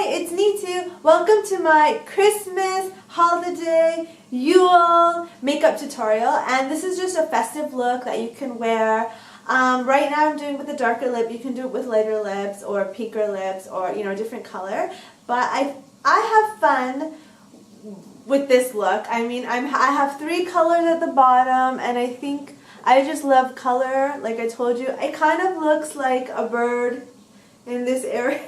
Hi, it's Neetu. Welcome to my Christmas, holiday, Yule makeup tutorial, and this is just a festive look that you can wear. Right now I'm doing it with a darker lip. You can do it with lighter lips or pinker lips or a different color. But I have fun with this look. I mean, I have 3 colors at the bottom, and I think I just love color. Like I told you, it kind of looks like a bird in this area.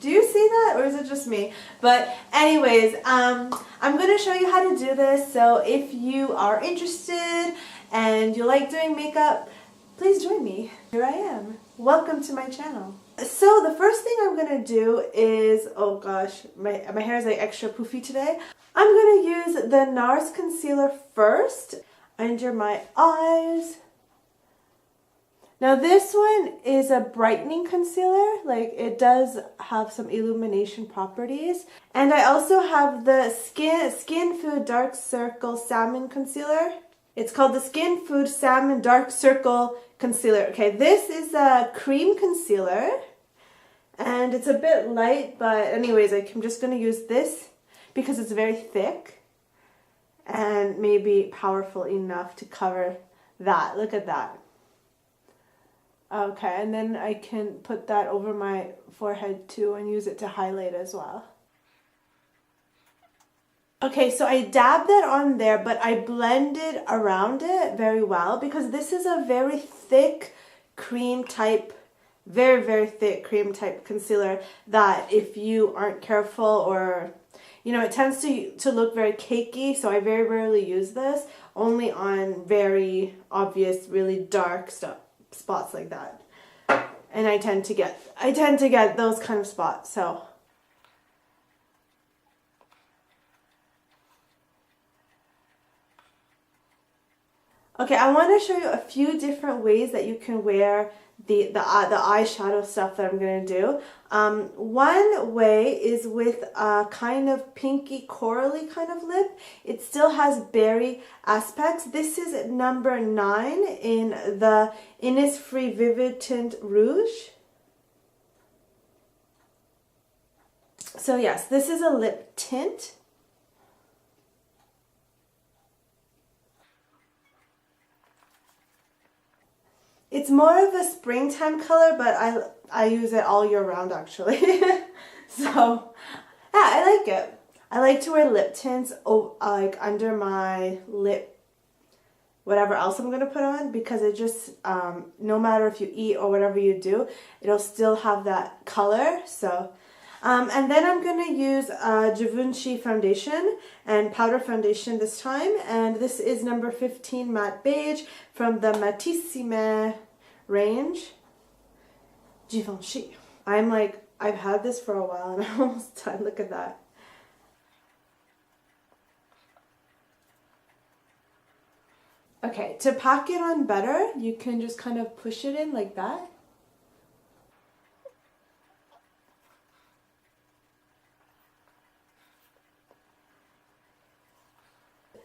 Do you see that, or is it just me? But anyways, I'm going to show you how to do this. So if you are interested and you like doing makeup, please join me. Here I am. Welcome to my channel. So the first thing I'm going to do is, oh gosh, my hair is like extra poofy today. I'm going to use the NARS concealer first under my eyes. Now this one is a brightening concealer, like it does have some illumination properties. And I also have the Skin Food Dark Circle Salmon Concealer. It's called the Skin Food Salmon Dark Circle Concealer. Okay, this is a cream concealer and it's a bit light, but anyways, I'm just going to use this because it's very thick and maybe powerful enough to cover that. Look at that. Okay, and then I can put that over my forehead too and use it to highlight as well. Okay, so I dabbed that on there, but I blended around it very well because this is a very thick cream type, very thick cream type concealer that if you aren't careful or, it tends to look very cakey, so I very rarely use this, only on very obvious, really dark spots like that. And I tend to get those kind of spots. So okay, I want to show you a few different ways that you can wear the eyeshadow stuff that I'm going to do. One way is with a kind of pinky corally kind of lip. It still has berry aspects. This is number 9 in the Innisfree Vivid Tint Rouge. So yes, this is a lip tint. It's more of a springtime color, but I use it all year round actually. So yeah, I like it. I like to wear lip tints like under my lip, whatever else I'm going to put on, because it just, no matter if you eat or whatever you do, it'll still have that color. So, and then I'm going to use Givenchy foundation and powder foundation this time. And this is number 15 Matte Beige from the Matissime range. Givenchy. I've had this for a while and I'm almost done. Look at that. Okay, to pack it on better, you can just kind of push it in like that.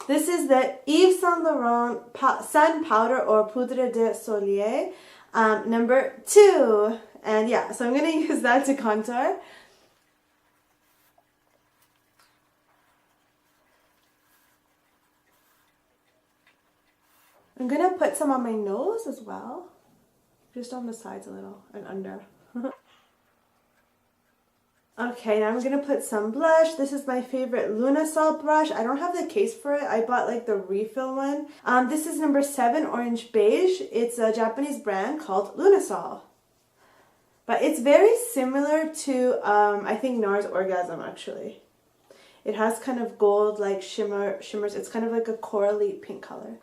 This is the Yves Saint Laurent Sun Powder or Poudre de Soleil, number 2. And yeah, so I'm going to use that to contour. I'm going to put some on my nose as well, just on the sides a little and under. Okay, now I'm going to put some blush. This is my favorite Lunasol brush. I don't have the case for it. I bought like the refill one. This is number 7 Orange Beige. It's a Japanese brand called Lunasol. But it's very similar to, I think, NARS Orgasm actually. It has kind of gold like shimmers. It's kind of like a corally pink color.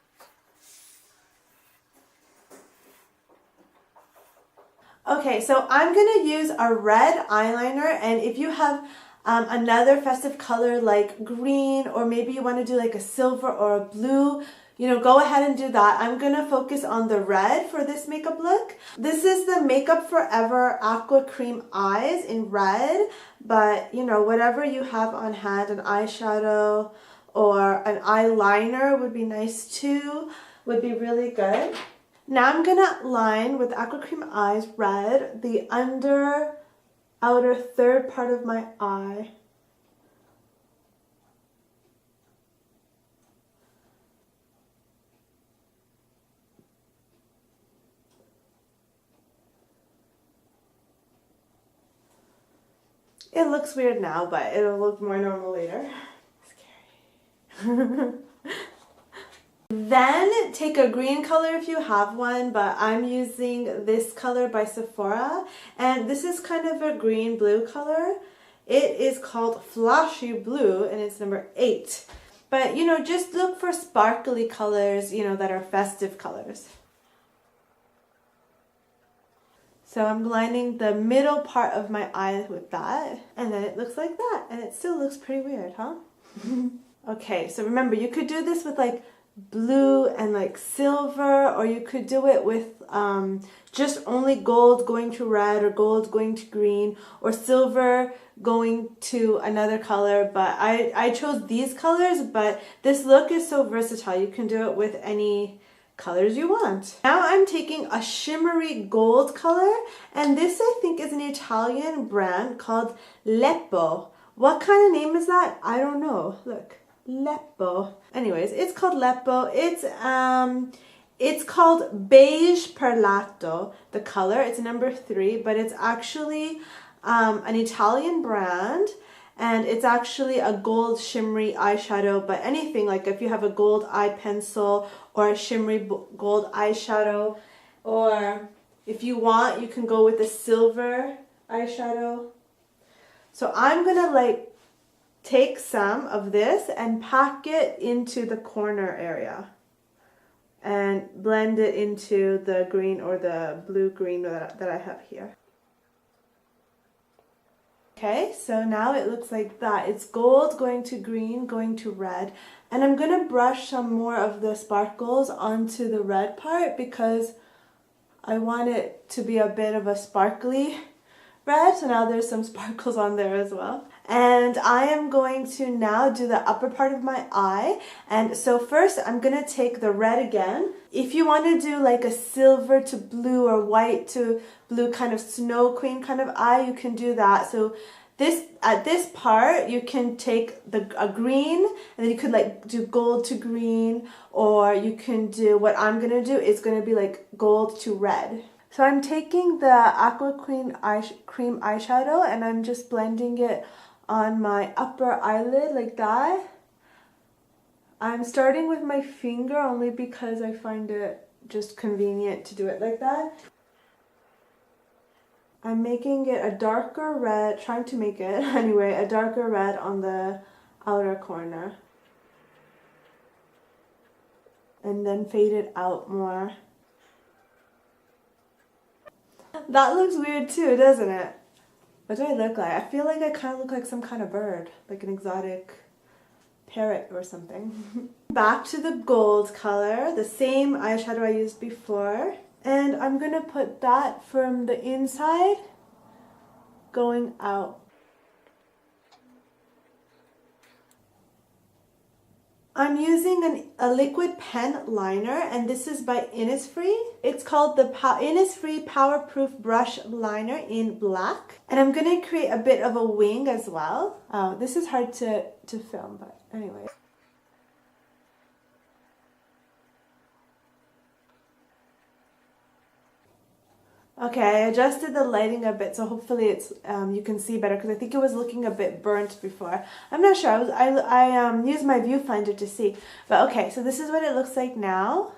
Okay, so I'm going to use a red eyeliner, and if you have another festive color like green, or maybe you want to do like a silver or a blue, go ahead and do that. I'm going to focus on the red for this makeup look. This is the Makeup Forever Aqua Cream Eyes in red, but whatever you have on hand, an eyeshadow or an eyeliner would be nice too, would be really good. Now I'm going to line with Aqua Cream Eyes Red the under outer third part of my eye. It looks weird now, but it'll look more normal later. Scary. Then take a green color if you have one, but I'm using this color by Sephora, and this is kind of a green blue color. It is called Flashy Blue, and it's number 8. But you know, just look for sparkly colors, you know, that are festive colors. So I'm lining the middle part of my eye with that, and then it looks like that, and it still looks pretty weird, huh? Okay, so remember, you could do this with like blue and like silver, or you could do it with just only gold going to red, or gold going to green, or silver going to another color. But I chose these colors, but this look is so versatile. You can do it with any colors you want. Now I'm taking a shimmery gold color, and this I think is an Italian brand called Leppo. What kind of name is that? I don't know. Look, Leppo. Anyways, it's called Leppo. It's called Beige Perlato, the color. It's number 3, but it's actually an Italian brand. And it's actually a gold shimmery eyeshadow, but anything, like if you have a gold eye pencil or a shimmery gold eyeshadow, or if you want, you can go with a silver eyeshadow. So I'm gonna like take some of this and pack it into the corner area and blend it into the green or the blue-green that I have here. Okay, so now it looks like that. It's gold going to green, going to red. And I'm going to brush some more of the sparkles onto the red part because I want it to be a bit of a sparkly red. So now there's some sparkles on there as well. And I am going to now do the upper part of my eye. And so first I'm going to take the red again. If you want to do like a silver to blue or white to blue kind of snow queen kind of eye, you can do that. So at this part you can take a green, and then you could like do gold to green, or you can do what I'm going to do is going to be like gold to red. So I'm taking the Aqua Cream eyeshadow, and I'm just blending it on my upper eyelid like that. I'm starting with my finger only because I find it just convenient to do it like that. I'm making it a darker red, trying to make it anyway, a darker red on the outer corner. And then fade it out more. That looks weird too, doesn't it? What do I look like? I feel like I kind of look like some kind of bird, like an exotic parrot or something. Back to the gold color, the same eyeshadow I used before. And I'm going to put that from the inside going out. I'm using a liquid pen liner, and this is by Innisfree. It's called the Innisfree Powerproof Brush Liner in black. And I'm going to create a bit of a wing as well. Oh, this is hard to film, but anyway. Okay, I adjusted the lighting a bit, so hopefully it's you can see better, because I think it was looking a bit burnt before. I'm not sure. I used my viewfinder to see. But okay, so this is what it looks like now.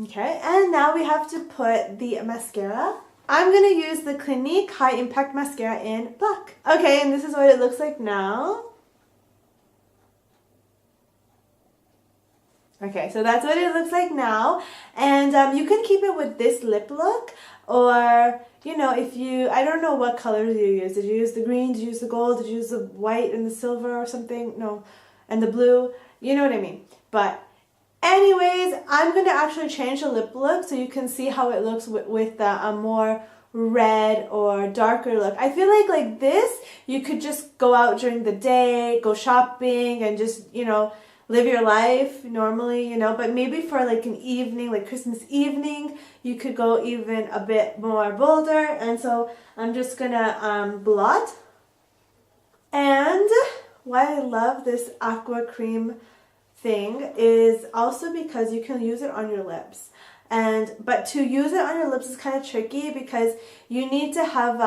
Okay, and now we have to put the mascara. I'm going to use the Clinique High Impact Mascara in black. Okay, and this is what it looks like now. Okay, so that's what it looks like now, and you can keep it with this lip look, or, you know, if you, I don't know what colors you use. Did you use the green? Did you use the gold? Did you use the white and the silver or something? No, and the blue, you know what I mean. But anyways, I'm going to actually change the lip look so you can see how it looks with a more red or darker look. I feel like this, you could just go out during the day, go shopping, and just, you know, live your life normally, you know, but maybe for like an evening, like Christmas evening, you could go even a bit more bolder. And so I'm just gonna blot. And why I love this aqua cream thing is also because you can use it on your lips. But to use it on your lips is kind of tricky because you need to have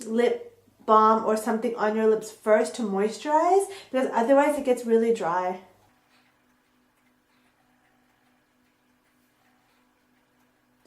lip balm or something on your lips first to moisturize, because otherwise it gets really dry.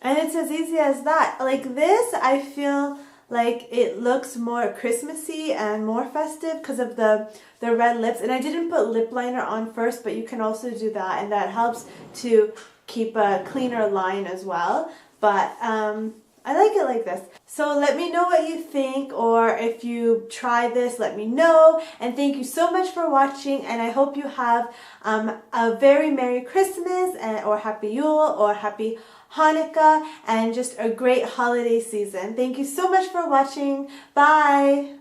And it's as easy as that. Like this, I feel like it looks more Christmassy and more festive because of the red lips. And I didn't put lip liner on first, but you can also do that, and that helps to keep a cleaner line as well. But I like it like this. So let me know what you think, or if you try this, let me know. And thank you so much for watching, and I hope you have a very Merry Christmas or Happy Yule or Happy Hanukkah and just a great holiday season. Thank you so much for watching. Bye!